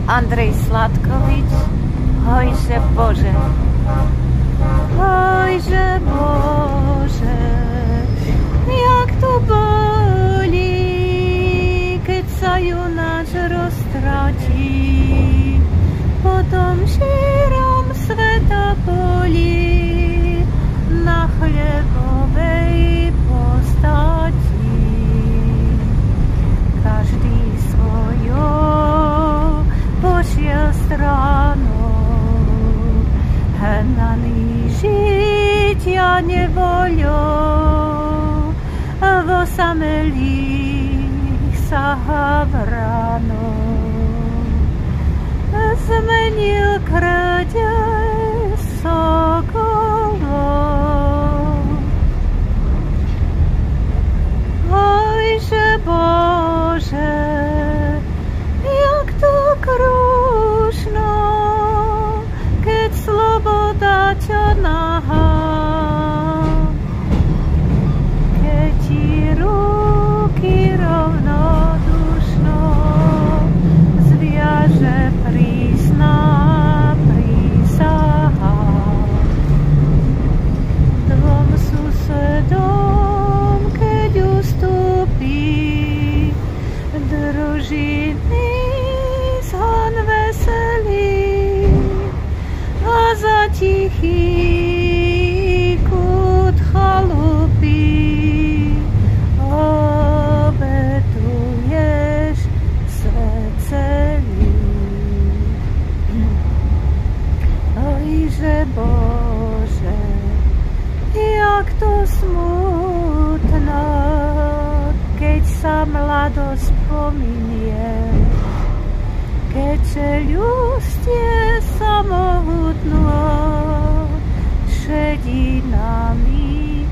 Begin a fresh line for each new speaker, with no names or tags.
Andrej Sladkovič, hojže Bože. Hojže Bože, jak to bolí, keď sa junáč roztratí, potom šírom sveta polí na chlebovej postati. Každý svojou pošiel stranou, hnaný žitia nevoľou, v osamelých sa havranou. Zmenil krádež sokolov. Hojže Bože, jak to krušno, keď sloboda ťa nahá, keď ti ruky rovnodušno zviaže prísna prísaha. Dvom susedom, keď ustúpi, družiny zhon veselí, a za tichý kút chalupy obetuješ svet celý. Ojže Bože, jak to smutno, keď sa mladosť pominie, keď čeľustie samohutno šedí nami